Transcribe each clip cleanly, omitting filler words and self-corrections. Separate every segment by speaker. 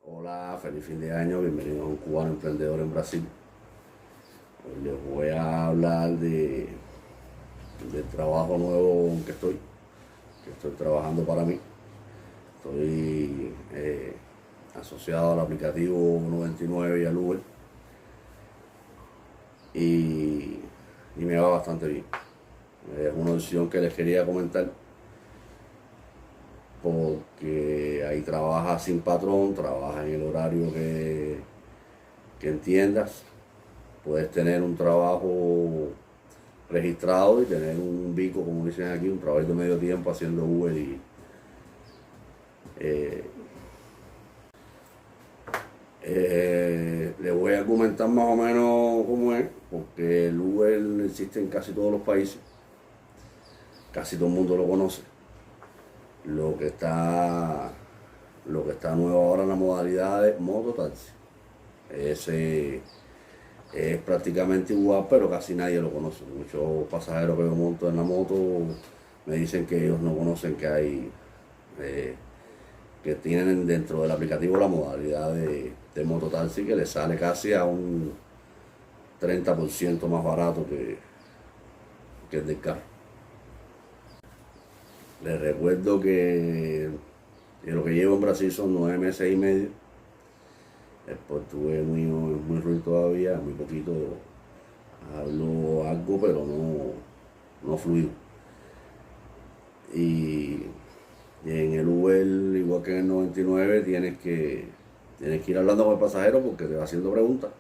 Speaker 1: Hola, feliz fin de año, bienvenido a un cubano emprendedor en Brasil. Hoy les voy a hablar del trabajo nuevo en que estoy trabajando para mí. Estoy asociado al aplicativo 99 y al Uber y, y me va bastante bien. Es una opción que les quería comentar porque ahí trabajas sin patrón, trabajas en el horario que entiendas. Puedes tener un trabajo registrado y tener un bico, como dicen aquí, un trabajo de medio tiempo haciendo Uber eh, les voy a comentar más o menos cómo es, porque el Uber existe en casi todos los países, casi todo el mundo lo conoce. Lo que está, lo que está nuevo ahora en la modalidad es mototaxi. Ese es prácticamente igual, pero casi nadie lo conoce. Muchos pasajeros que yo monto en la moto me dicen que ellos no conocen que hay, eh, que tienen dentro del aplicativo la modalidad de mototaxi, que les sale casi a un 30% más barato que el del carro. Les recuerdo que lo que llevo en Brasil son 9 meses y medio. El portugués mío es muy ruin todavía, muy poquito. Hablo algo, pero no fluido. Y en el Uber, igual que en el 99, tienes que ir hablando con el pasajero porque te va haciendo preguntas.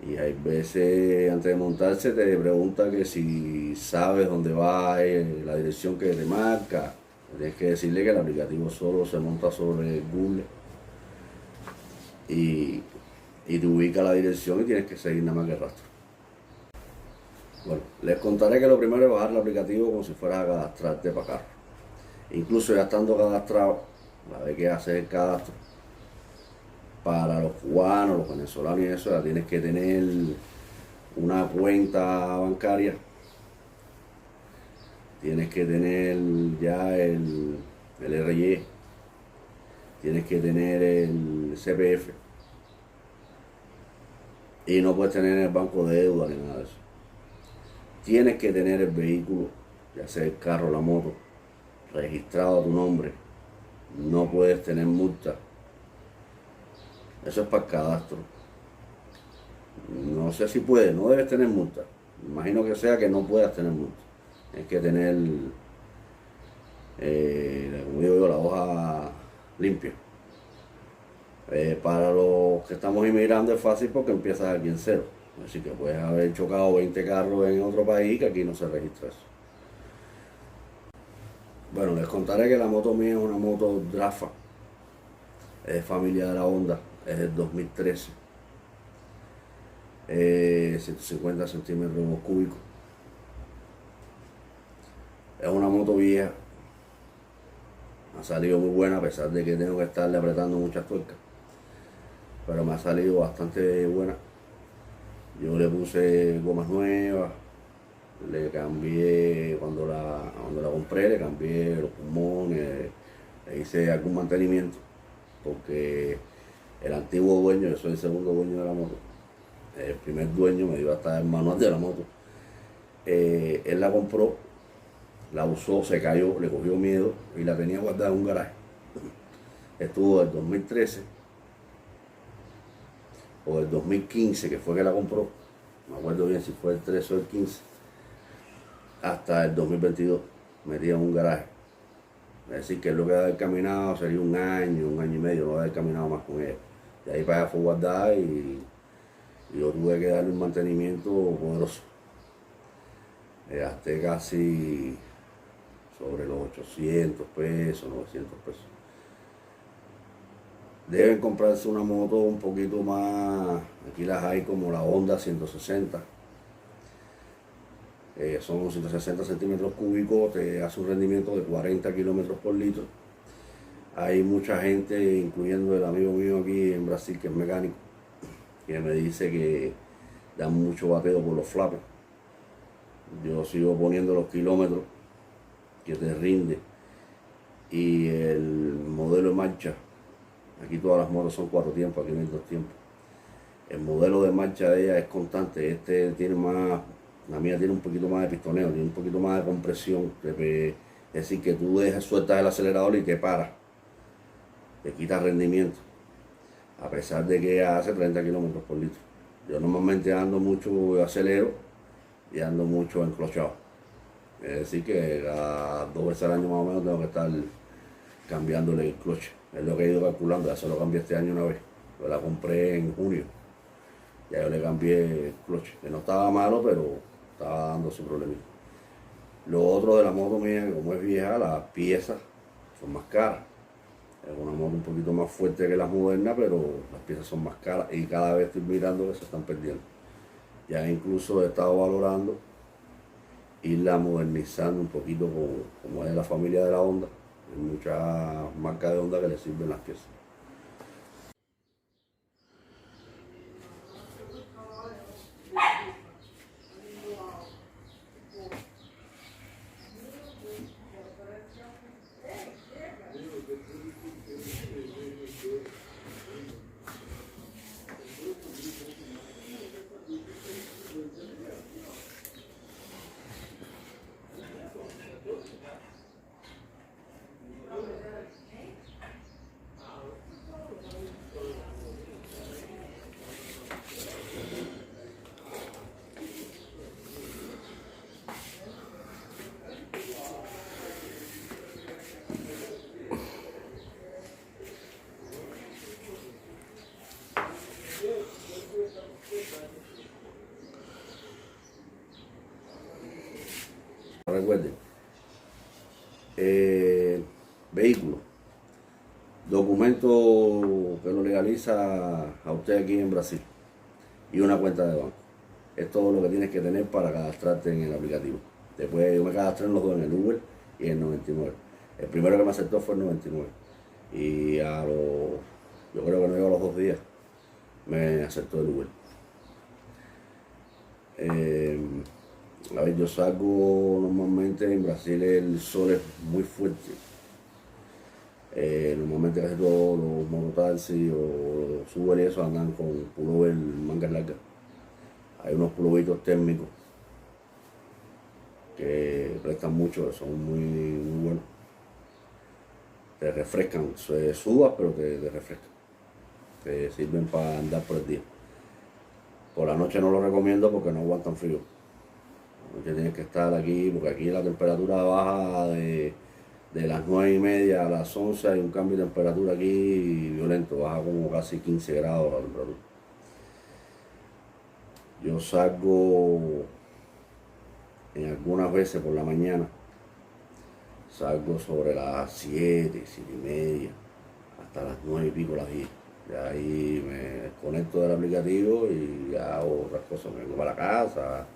Speaker 1: Y hay veces antes de montarse te pregunta que si sabes dónde va, la dirección que te marca. Tienes que decirle que el aplicativo solo se monta sobre Google y, y te ubica la dirección y tienes que seguir nada más que el rastro. Bueno, les contaré que lo primero es bajar el aplicativo como si fuera a cadastrarte para acá. Incluso ya estando cadastrado, la vez que haces el cadastro, para los cubanos, los venezolanos y eso, ya tienes que tener una cuenta bancaria, tienes que tener ya el RY, tienes que tener el CPF y no puedes tener el banco de deuda ni nada de eso. Tienes que tener el vehículo, ya sea el carro o la moto, registrado a tu nombre. No puedes tener multa. Eso es para el cadastro. No sé si puedes, no debes tener multa. Imagino que sea que no puedas tener multa. Tienes que tener, como digo yo, la hoja limpia. Para los que estamos inmigrando es fácil porque empiezas aquí en cero. Así que puedes haber chocado 20 carros en otro país que aquí no se registra eso. Bueno, les contaré que la moto mía es una moto Drafa. Es familia de la Honda. Es del 2013. 150 centímetros cúbicos. Es una moto vieja. Ha salido muy buena a pesar de que tengo que estarle apretando muchas tuercas. Pero me ha salido bastante buena. Yo le puse gomas nuevas, le cambié cuando la compré, le cambié los pulmones, le hice algún mantenimiento, porque el antiguo dueño, yo soy el segundo dueño de la moto, el primer dueño me dio hasta el manual de la moto. Él la compró, la usó, se cayó, le cogió miedo y la tenía guardada en un garaje. Estuvo del 2013 o del 2015, que fue que la compró, no me acuerdo bien si fue el 13 o el 15, hasta el 2022, metida en un garaje. Es decir, que es lo que debe haber caminado sería un año y medio, no debe haber caminado más con ella. De ahí para allá fue guardada y yo tuve que darle un mantenimiento poderoso. Gasté casi sobre los 800 pesos, 900 pesos. Deben comprarse una moto un poquito más, aquí las hay como la Honda 160. Son 160 centímetros cúbicos, te hace un rendimiento de 40 kilómetros por litro. Hay mucha gente, incluyendo el amigo mío aquí en Brasil, que es mecánico, que me dice que dan mucho bateo por los flaps. Yo sigo poniendo los kilómetros que te rinde y el modelo de marcha Aquí todas las motos son 4 tiempos, aquí no hay 2 tiempos. El modelo de marcha de ella es constante. Este tiene más, la mía tiene un poquito más de pistoneo, tiene un poquito más de compresión. Es decir, que tú sueltas el acelerador y te paras, te quitas rendimiento, a pesar de que hace 30 kilómetros por litro. Yo normalmente ando mucho, acelero y ando mucho enclochado. Es decir, que cada 2 veces al año más o menos tengo que estar cambiándole el cloche. Es lo que he ido calculando, ya se lo cambié este año una vez. Yo la compré en junio. Ya yo le cambié el cloche, que no estaba malo, pero estaba dando su problema. Lo otro de la moto mía, que como es vieja, las piezas son más caras. Es una moto un poquito más fuerte que las modernas, pero las piezas son más caras y cada vez estoy mirando que se están perdiendo. Ya incluso he estado valorando irla modernizando un poquito como es la familia de la Honda. Hay muchas marcas de Honda que le sirven las piezas. Recuerden, vehículo, documento que lo legaliza a usted aquí en Brasil y una cuenta de banco. Es todo lo que tienes que tener para cadastrarte en el aplicativo. Después yo me cadastré en los dos, en el Uber y en el 99. El primero que me aceptó fue el 99. Y yo creo que no llegó a los 2 días, me aceptó el Uber. A ver, yo salgo normalmente en Brasil, el sol es muy fuerte. Normalmente casi todos los mototaxis o los Uber y eso andan con pullover mangas largas. Hay unos pulloveritos térmicos que prestan mucho, que son muy buenos. Te refrescan, sudas pero te refrescan. Te sirven para andar por el día. Por la noche no lo recomiendo porque no aguantan frío. La noche tienes que estar aquí, porque aquí la temperatura baja de las 9:30 a las 11, hay un cambio de temperatura aquí violento, baja como casi 15 grados la temperatura. Yo salgo en algunas veces por la mañana, salgo sobre las 7, 7:30, hasta las 9 y pico, las 10. Y ahí me desconecto del aplicativo y hago otras cosas, me vengo para la casa,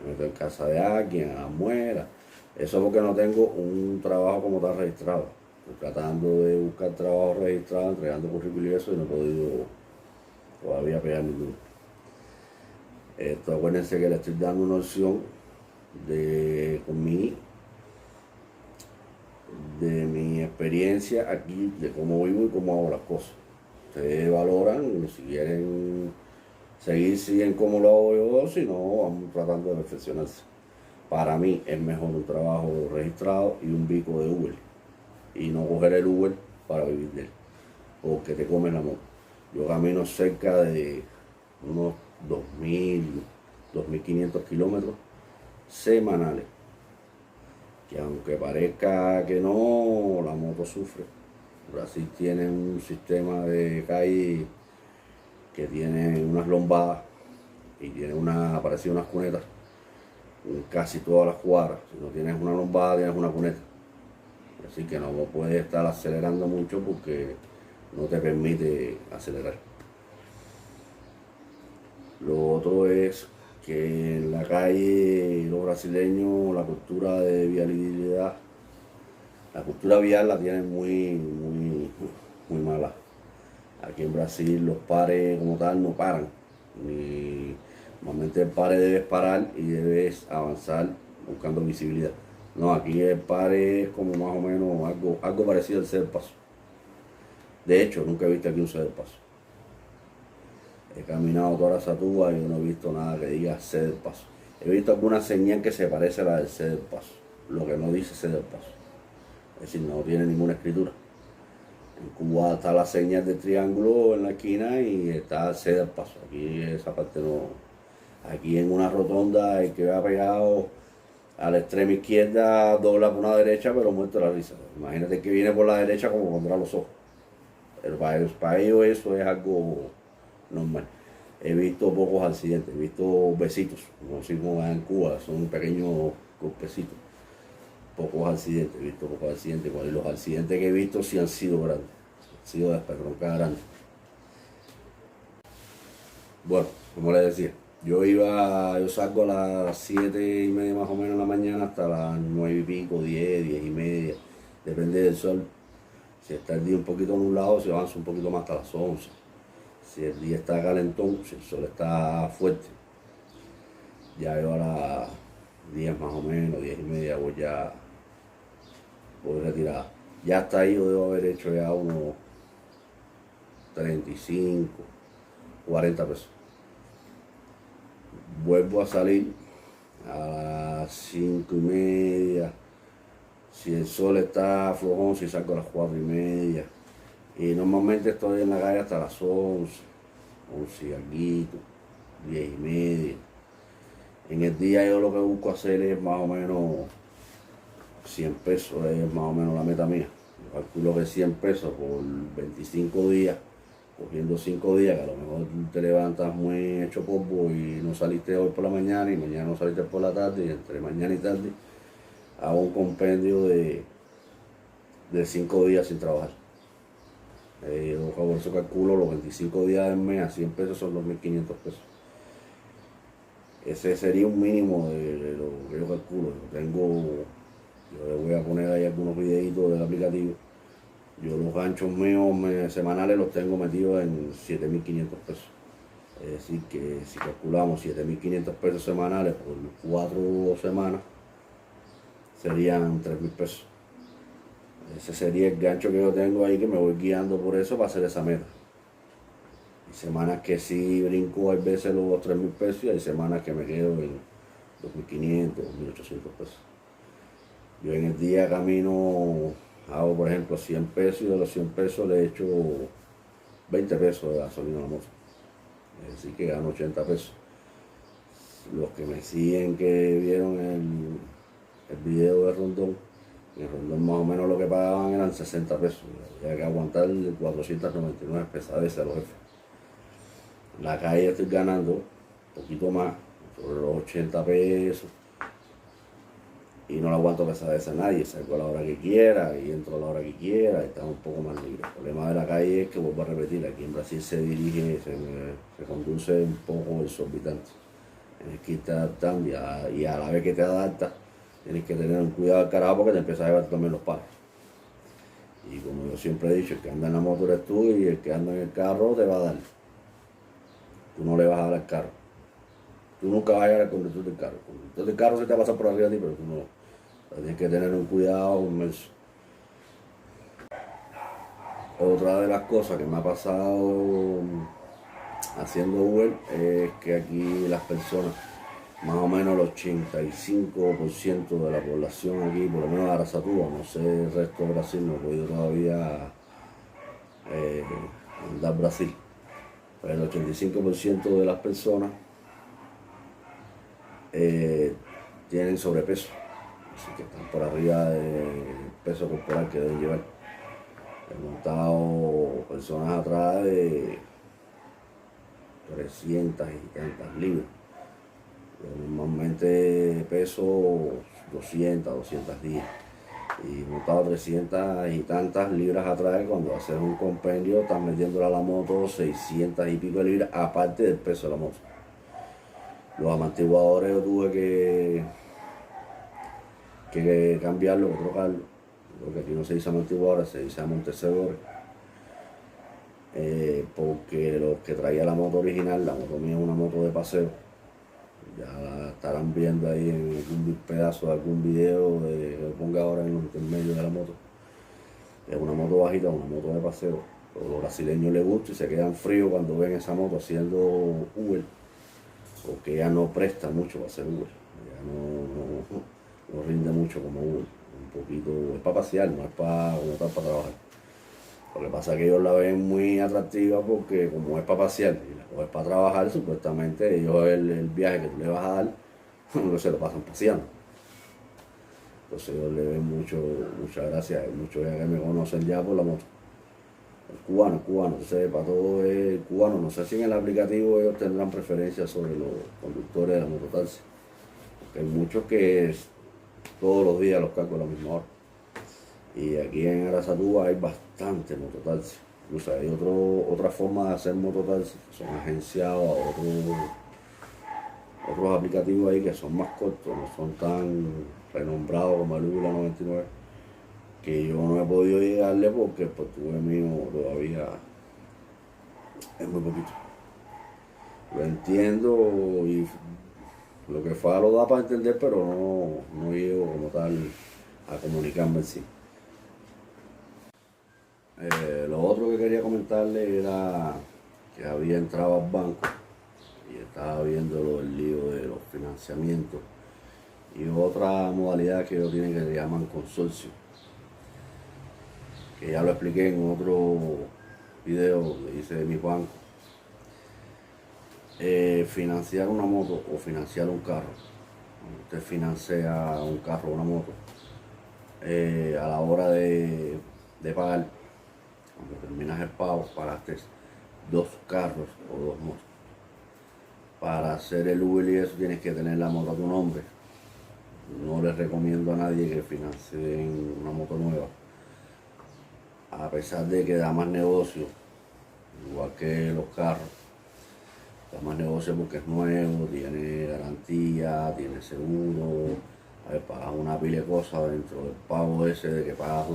Speaker 1: me meto en casa de alguien, a la muela. Eso porque no tengo un trabajo como tal registrado. Estoy tratando de buscar trabajo registrado, entregando currículum y eso, y no he podido todavía pegar ninguno. Acuérdense que le estoy dando una opción con de mi experiencia aquí, de cómo vivo y cómo hago las cosas. Ustedes valoran, si quieren seguir, siguen como lo hago yo, si no, vamos tratando de perfeccionarse. Para mí es mejor un trabajo registrado y un bico de Uber, y no coger el Uber para vivir de él, porque te comen la moto. Yo camino cerca de unos 2.000, 2.500 kilómetros semanales, que aunque parezca que no, la moto sufre. Brasil tiene un sistema de calle que tiene unas lombadas y tiene parecido unas cunetas en casi todas las cuadras. Si no tienes una lombada, tienes una cuneta. Así que no puedes estar acelerando mucho porque no te permite acelerar. Lo otro es que en la calle los brasileños, la cultura de vialidad, la cultura vial la tienen muy mala. Aquí en Brasil los pares como tal no paran. Normalmente el pare debes parar y debes avanzar buscando visibilidad. No, aquí el pare es como más o menos algo parecido al ser paso. De hecho, nunca he visto aquí un ceder paso. He caminado toda la Satúa y no he visto nada que diga ceder paso. He visto alguna señal que se parece a la del ceder paso, lo que no dice ceder paso. Es decir, no tiene ninguna escritura. En Cuba está la señal del triángulo en la esquina y está ceder paso. Aquí esa parte no. Aquí en una rotonda el que va pegado a la extrema izquierda dobla por una derecha, pero muerto la risa. Imagínate que viene por la derecha como contra los ojos. Pero para ellos eso es algo normal. He visto pocos accidentes, he visto besitos, como decimos en Cuba, son pequeños golpecitos. Pocos accidentes, he visto pocos accidentes. Y los accidentes que he visto sí han sido grandes, han sido desperroncas grandes. Bueno, como les decía, yo salgo a las 7:30 más o menos de la mañana hasta las 9 y pico, 10, 10:30, depende del sol. Si está el día un poquito nublado, se avanza un poquito más hasta las 11. Si el día está calentón, si el sol está fuerte, ya yo a las 10 más o menos, 10:30 voy retirada. Ya hasta ahí yo debo haber hecho ya unos 35, 40 pesos. Vuelvo a salir a las 5:30. Si el sol está flojón, si salgo a las 4:30. Y normalmente estoy en la calle hasta las 11, 11 y alguito, 10:30. En el día yo lo que busco hacer es más o menos 100 pesos, es más o menos la meta mía. Yo calculo que 100 pesos por 25 días, cogiendo 5 días, que a lo mejor te levantas muy hecho polvo y no saliste hoy por la mañana y mañana no saliste por la tarde, y entre mañana y tarde hago un compendio de 5 días sin trabajar. Yo por eso calculo los 25 días del mes a 100 pesos son 2.500 pesos. Ese sería un mínimo de lo que yo calculo. Yo le voy a poner ahí algunos videitos del aplicativo. Yo los ganchos míos semanales los tengo metidos en 7.500 pesos. Es decir, que si calculamos 7.500 pesos semanales por 4 semanas, serían 3.000 pesos. Ese sería el gancho que yo tengo ahí, que me voy guiando por eso para hacer esa meta. Hay semanas que sí brinco, hay veces los 3.000 pesos, y hay semanas que me quedo en 2.500, 2.800 pesos. Yo en el día camino, hago por ejemplo 100 pesos, y de los 100 pesos le echo 20 pesos de gasolina a la moto. Es decir, que gano 80 pesos. Los que me siguen, que vieron el video de Rondón, en Rondón más o menos lo que pagaban eran 60 pesos. Había que aguantar 499 pesadeces a los jefes. En la calle estoy ganando un poquito más, sobre los 80 pesos. Y no le aguanto pesadez a nadie, salgo a la hora que quiera y entro a la hora que quiera y estamos un poco más libres. El problema de la calle es que, vuelvo a repetir, aquí en Brasil se conduce un poco exorbitante. Tienes que irte adaptando y a la vez que te adaptas, tienes que tener un cuidado al carajo porque te empiezas a llevar también los palos. Y como yo siempre he dicho, el que anda en la moto eres tú y el que anda en el carro te va a dar. Tú no le vas a dar al carro. Tú nunca vas a llegar al conductor del carro. El conductor del carro se te va a pasar por arriba de ti, pero tú no. Tienes que tener un cuidado inmenso. Otra de las cosas que me ha pasado haciendo Uber es que aquí las personas, más o menos el 85% de la población aquí, por lo menos de Araçatuba, no sé el resto de Brasil, no he podido todavía andar Brasil, pero el 85% de las personas tienen sobrepeso, así que están por arriba del peso corporal que deben llevar. He montado personas atrás de 300 y tantas libras. Yo normalmente peso 210. Y he montado 300 y tantas libras atrás. Cuando haces un compendio estás metiéndole a la moto 600 y pico de libras, aparte del peso de la moto. Los amortiguadores yo tuve que cambiarlos, trocarlos, porque aquí no se dice amortiguadores, se dice amortecedores. Porque los que traía la moto original, la moto mía es una moto de paseo, ya la estarán viendo ahí en algún pedazo de algún video que ponga ahora en el intermedio de la moto. Es una moto bajita, una moto de paseo, A los brasileños les gusta y se quedan fríos cuando ven esa moto haciendo Uber, porque ya no presta mucho para hacer Uber, ya no rinde mucho como Uber, un poquito, es para pasear, no es para, como tal, para trabajar. Lo que pasa es que ellos la ven muy atractiva porque como es para pasear y la coges para trabajar, supuestamente ellos el viaje que tú le vas a dar, no se lo pasan paseando. Entonces ellos le ven mucha gracia, hay muchos que me conocen ya por la moto. El cubano, entonces para todo es cubano, no sé si en el aplicativo ellos tendrán preferencia sobre los conductores de la mototaxi, porque hay muchos que todos los días los cargo a la misma hora. Y aquí en Arasatúa hay bastante mototaxi. Incluso hay otra forma de hacer mototaxi, que son agenciados a otros aplicativos ahí que son más cortos, no son tan renombrados como el Uber 99, que yo no he podido llegarle porque el portugués mío todavía es muy poquito. Lo entiendo y lo que fa lo da para entender, pero no llego como tal a comunicarme en sí. Lo otro que quería comentarle era que había entrado al banco y estaba viendo el lío de los financiamientos y otra modalidad que ellos tienen que se llaman consorcio, que ya lo expliqué en otro video que hice de mi banco. Financiar una moto o financiar un carro, usted financia un carro o una moto, a la hora de pagar, cuando terminas el pago, pagaste 2 carros o 2 motos. Para hacer el Uber y eso tienes que tener la moto a tu nombre. No les recomiendo a nadie que financien una moto nueva, a pesar de que da más negocio, igual que los carros. Da más negocio porque es nuevo, tiene garantía, tiene seguro. A ver, pagas una pila de cosas dentro del pago ese de que pagas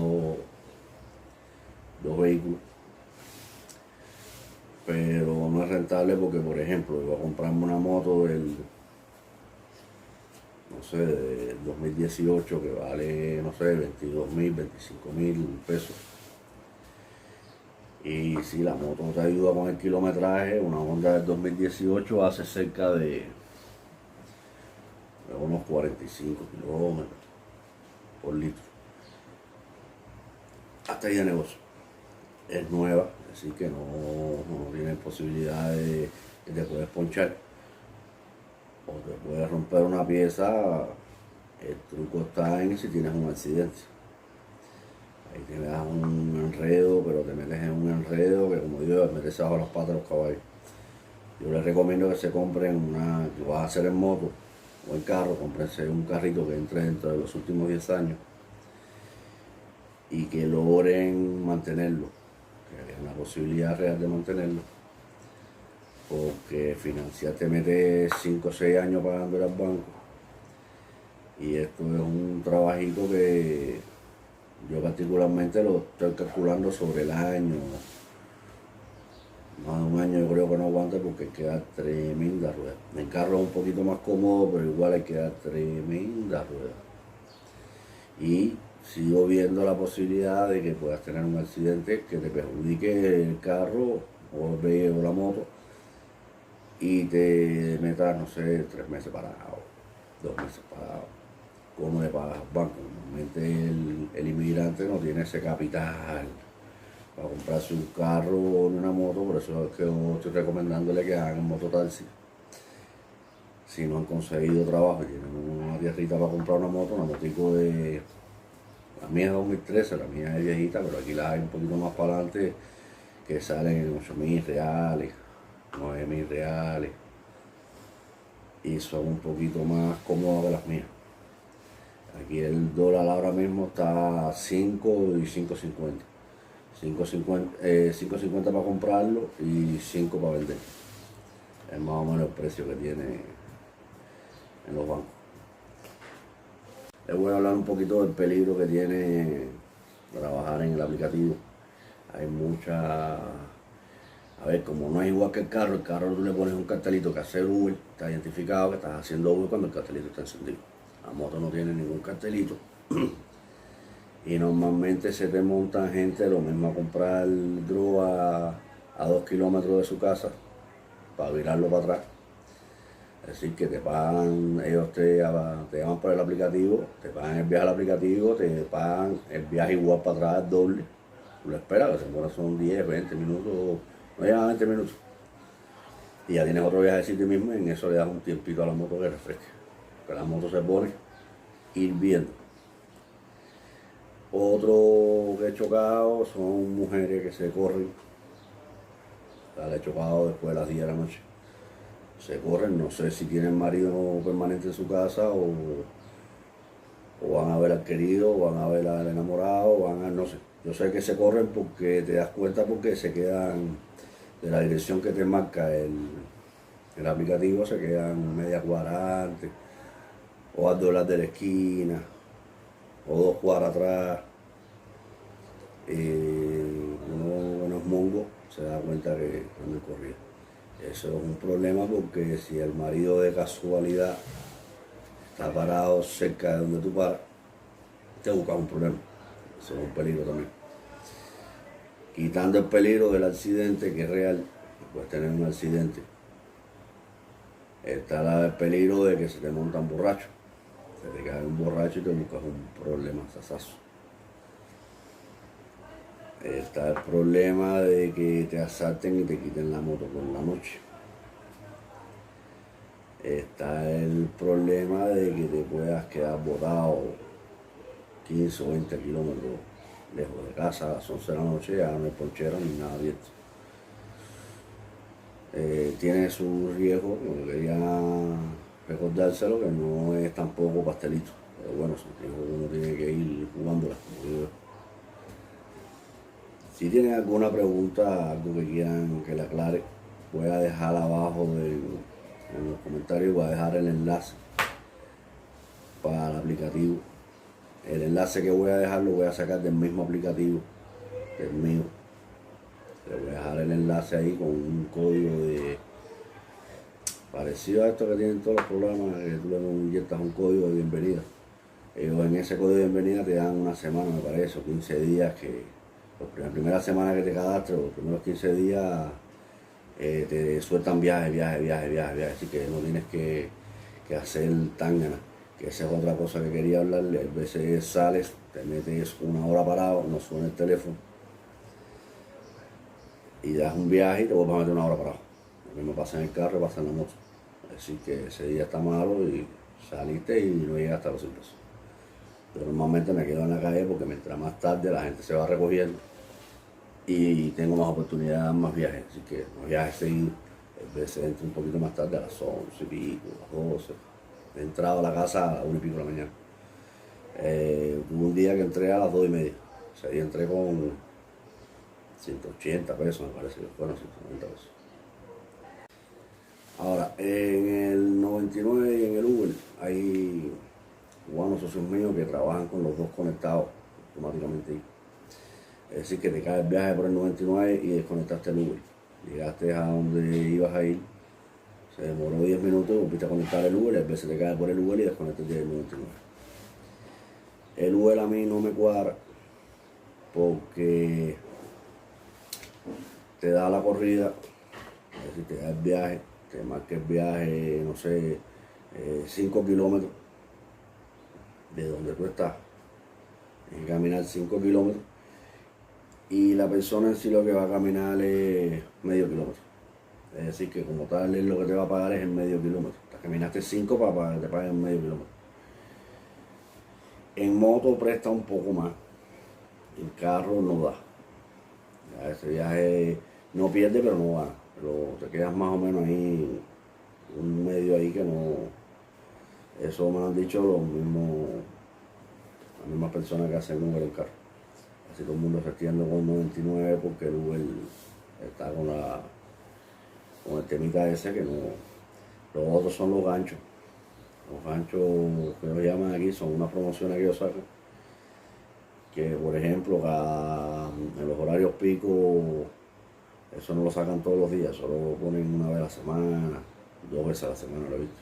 Speaker 1: dos vehículos. Pero no es rentable porque, por ejemplo, yo voy a comprarme una moto del 2018 que vale, 22.000, 25.000 pesos. Y si la moto te ayuda con el kilometraje, una Honda del 2018 hace cerca de unos 45 kilómetros por litro. Hasta ahí de negocio. Es nueva, así que no tiene posibilidad de que te puedes ponchar o te puedes romper una pieza. El truco está en si tienes un accidente. Ahí te das un enredo, pero te metes en un enredo que, como digo, metes bajo las patas de los caballos. Yo les recomiendo que se compren que vas a hacer en moto o en carro, cómprense un carrito que entre dentro de los últimos 10 años y que logren mantenerlo, que haya una posibilidad real de mantenerlo, porque financiar te mete 5 o 6 años pagando al banco y esto es un trabajito que yo particularmente lo estoy calculando sobre el año. Más de un año yo creo que no aguanta porque hay que dar tremenda rueda. En carro es un poquito más cómodo, pero igual hay que dar tremenda rueda. Y sigo viendo la posibilidad de que puedas tener un accidente que te perjudique el carro o la moto y te metas, 3 meses parado, 2 meses parado. ¿Cómo le pagas al banco? Normalmente el inmigrante no tiene ese capital para comprarse un carro o una moto, por eso es que yo estoy recomendándole que hagan mototaxi. Si no han conseguido trabajo y tienen una tierrita para comprar una motico de... La mía es 2013, la mía es viejita, pero aquí la hay un poquito más para adelante que salen en 8.000 reales, 9.000 reales y son un poquito más cómodas que las mías. Aquí el dólar ahora mismo está a 5 y 5.50. 5.50 para comprarlo y 5 para vender. Es más o menos el precio que tiene en los bancos. Les voy a hablar un poquito del peligro que tiene trabajar en el aplicativo. Hay mucha... A ver, como no es igual que el carro tú le pones un cartelito que hace Uber, está identificado que estás haciendo Uber cuando el cartelito está encendido. La moto no tiene ningún cartelito Y normalmente se te montan gente lo mismo a comprar droga a 2 kilómetros de su casa para virarlo para atrás. Es decir, que te pagan, ellos te llaman por el aplicativo, te pagan el viaje al aplicativo, te pagan el viaje igual para atrás, doble. Tú lo esperas, que se demora son 10, 20 minutos, no llegan a 20 minutos. Y ya tienes otro viajecito mismo y en eso le das un tiempito a la moto que refresque. Que la moto se pone hirviendo. Otro que he chocado son mujeres que se corren. Le he chocado después de las 10 de la noche. Se corren, no sé si tienen marido permanente en su casa o van a ver al querido, o van a ver al enamorado, o van a, no sé. Yo sé que se corren porque te das cuenta porque se quedan de la dirección que te marca el aplicativo, se quedan media cuadra antes, o al doblar de la esquina, o 2 cuadras atrás. Uno no es mongo, se da cuenta que anda corriendo. Eso es un problema porque si el marido de casualidad está parado cerca de donde tú paras, te buscas un problema. Eso es un peligro también. Quitando el peligro del accidente, que es real, puedes tener un accidente. Está el peligro de que se te montan borrachos. Se te cae un borracho y te buscas un problema sasazo. Está el problema de que te asalten y te quiten la moto por la noche. Está el problema de que te puedas quedar botado 15 o 20 kilómetros lejos de casa a las 11 de la noche, ya no hay ponchera ni nada abierto. Tiene su riesgo, como quería recordárselo, que no es tampoco pastelito. Pero bueno, son riesgos que uno tiene que ir jugándolas, como digo. Si tienen alguna pregunta, algo que quieran que le aclare, voy a dejar abajo en los comentarios, voy a dejar el enlace para el aplicativo. El enlace que voy a dejar lo voy a sacar del mismo aplicativo, del mío. Le voy a dejar el enlace ahí con un código parecido a esto que tienen todos los programas, que tú le inyectas un código de bienvenida. Ellos en ese código de bienvenida te dan una semana, me parece, o 15 días, que la primera semana que te cadastres, los primeros 15 días, te sueltan viajes, así que no tienes que hacer tangana, que esa es otra cosa que quería hablarle. A veces sales, te metes una hora parado, no suena el teléfono, y das un viaje y te vuelves a meter una hora parado. Lo mismo pasa en el carro y pasa en la moto. Así que ese día está malo y saliste y no llegaste a los sitios. Yo normalmente me quedo en la calle porque mientras más tarde la gente se va recogiendo y tengo más oportunidades, más viajes. Así que los viajes seguidos, a veces entro un poquito más tarde a las 11 y pico, a las 12. He entrado a la casa a las 1 y pico de la mañana. Tuve un día que entré a las 2 y media. O sea, ahí entré con 180 pesos, me parece que fueron 190 pesos. Ahora, en el 99 y en el Uber hay unos socios míos que trabajan con los dos conectados automáticamente ahí. Es decir, que te cae el viaje por el 99 y desconectaste el Uber. Llegaste a donde ibas a ir, se demoró 10 minutos, volviste a conectar el Uber y a veces te cae por el Uber y desconectas el 99. El Uber a mí no me cuadra porque te da la corrida, es decir, te da el viaje, te marca el viaje, no sé, 5 kilómetros de donde tú estás. Tienes que caminar 5 kilómetros y la persona en sí lo que va a caminar es medio kilómetro. Es decir, que como tal es lo que te va a pagar es el medio kilómetro. Caminaste 5 para que te paguen medio kilómetro. En moto presta un poco más, en carro no da. Ya ese viaje no pierde, pero no va. Pero te quedas más o menos ahí, un medio ahí que no. Eso me lo han dicho las mismas personas que hacen Uber en carro. Así todo el mundo se extiende con 99 porque el Uber está con el temita ese que no. Los otros son los ganchos. Los ganchos que ellos llaman aquí son unas promociones que ellos sacan. Que por ejemplo en los horarios pico, eso no lo sacan todos los días, solo lo ponen una vez a la semana, 2 veces a la semana, lo he visto.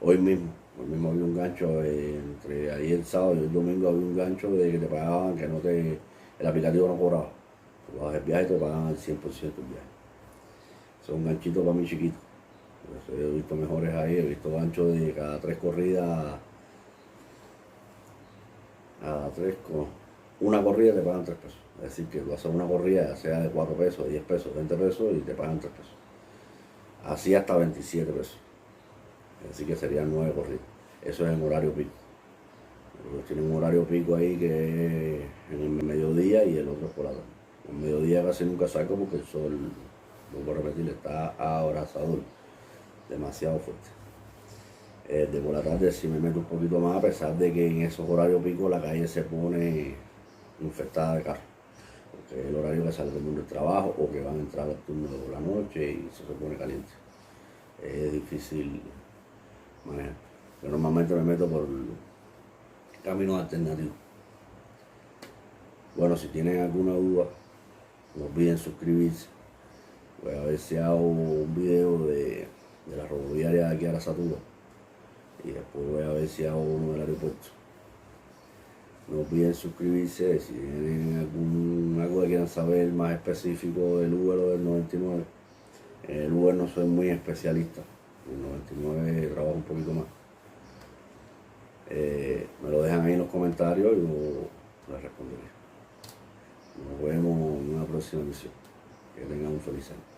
Speaker 1: Hoy mismo Hoy mismo había un gancho, entre ahí el sábado y el domingo había un gancho de que te pagaban, que no te, el aplicativo no cobraba. Tú bajas el viaje y te pagaban al 100% el viaje. Eso es un ganchito para mí chiquito. Yo he visto mejores ahí, he visto ganchos de cada 3 corridas, cada 3 con una corrida te pagan 3 pesos. Es decir, que tú haces una corrida, sea de 4 pesos, 10 pesos, 20 pesos y te pagan 3 pesos. Así hasta 27 pesos. Así que serían 9 corridas. Eso es en horario pico. Ellos tienen un horario pico ahí que es en el mediodía y el otro es por la tarde. En el mediodía casi nunca saco porque el sol, vuelvo a repetir, está abrasador, demasiado fuerte. De por la tarde sí me meto un poquito más, a pesar de que en esos horarios pico la calle se pone infectada de carros. Porque es el horario que sale todo el mundo del trabajo o que van a entrar al turno de la noche y eso se pone caliente. Es difícil manejar. Yo normalmente me meto por caminos alternativos. Bueno, si tienen alguna duda, no olviden suscribirse. Voy a ver si hago un video de la roboviaria de aquí a la Satura. Y después voy a ver si hago uno del aeropuerto. No olviden suscribirse. Si tienen algo que quieran saber más específico del Uber o del 99. En el Uber no soy muy especialista. En el 99 trabajo un poquito más. Me lo dejan ahí en los comentarios y yo les responderé. Nos vemos en una próxima emisión. Que tengan un feliz año.